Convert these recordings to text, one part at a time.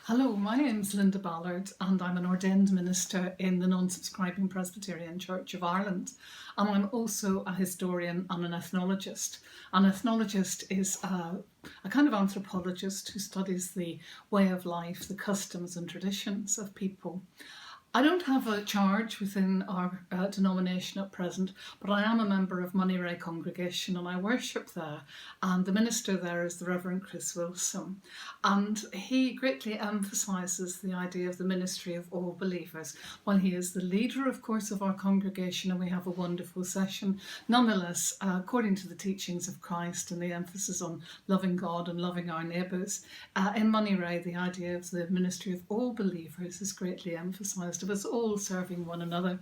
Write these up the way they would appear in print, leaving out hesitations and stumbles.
Hello, my name's Linda Ballard and I'm an ordained minister in the non-subscribing Presbyterian Church of Ireland, and I'm also a historian and an ethnologist. An ethnologist is a kind of anthropologist who studies the way of life, the customs and traditions of people. I don't have a charge within our denomination at present, but I am a member of Moneyray congregation and I worship there, and the minister there is the Reverend Chris Wilson, and he greatly emphasises the idea of the ministry of all believers. While he is the leader, of course, of our congregation and we have a wonderful session, nonetheless, according to the teachings of Christ and the emphasis on loving God and loving our neighbours, in Moneyray the idea of the ministry of all believers is greatly emphasised, of us all serving one another.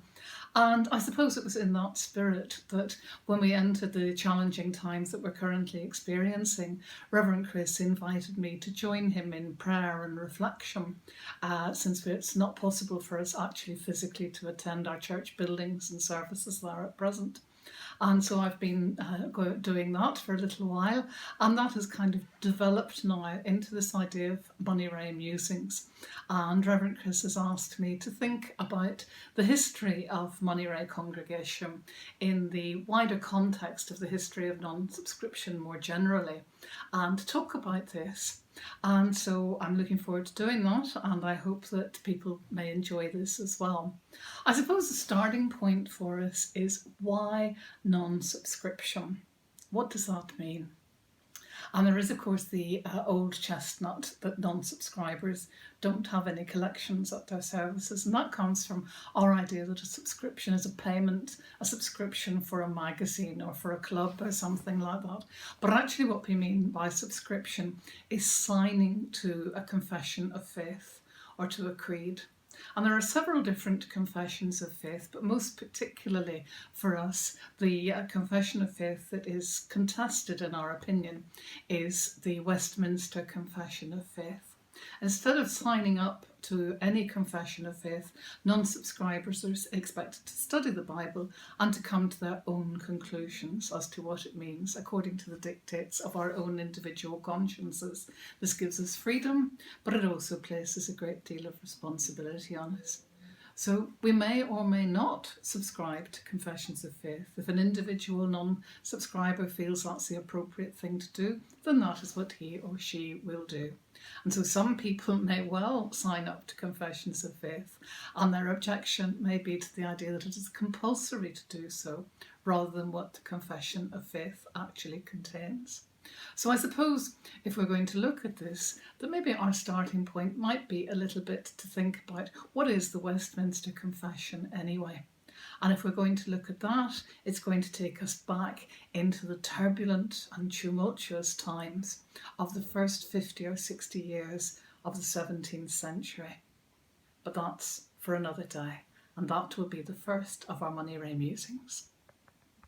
And I suppose it was in that spirit that when we entered the challenging times that we're currently experiencing, Reverend Chris invited me to join him in prayer and reflection, since it's not possible for us actually physically to attend our church buildings and services there at present. And so I've been doing that for a little while, and that has kind of developed now into this idea of Moneyray musings. And Reverend Chris has asked me to think about the history of Moneyray congregation in the wider context of the history of non-subscription more generally, and to talk about this. And so I'm looking forward to doing that, and I hope that people may enjoy this as well. I suppose the starting point for us is why non-subscription? What does that mean? And there is, of course, the old chestnut that non-subscribers don't have any collections at their services. And that comes from our idea that a subscription is a payment, a subscription for a magazine or for a club or something like that. But actually what we mean by subscription is signing to a confession of faith or to a creed. And there are several different confessions of faith, but most particularly for us, the confession of faith that is contested in our opinion is the Westminster Confession of Faith. Instead of signing up to any confession of faith, non-subscribers are expected to study the Bible and to come to their own conclusions as to what it means according to the dictates of our own individual consciences. This gives us freedom, but it also places a great deal of responsibility on us. So we may or may not subscribe to confessions of faith. If an individual non-subscriber feels that's the appropriate thing to do, then that is what he or she will do. And so some people may well sign up to confessions of faith, and their objection may be to the idea that it is compulsory to do so, rather than what the confession of faith actually contains. So I suppose if we're going to look at this, that maybe our starting point might be a little bit to think about what is the Westminster Confession anyway. And if we're going to look at that, it's going to take us back into the turbulent and tumultuous times of the first 50 or 60 years of the 17th century. But that's for another day, and that will be the first of our Moneyray musings.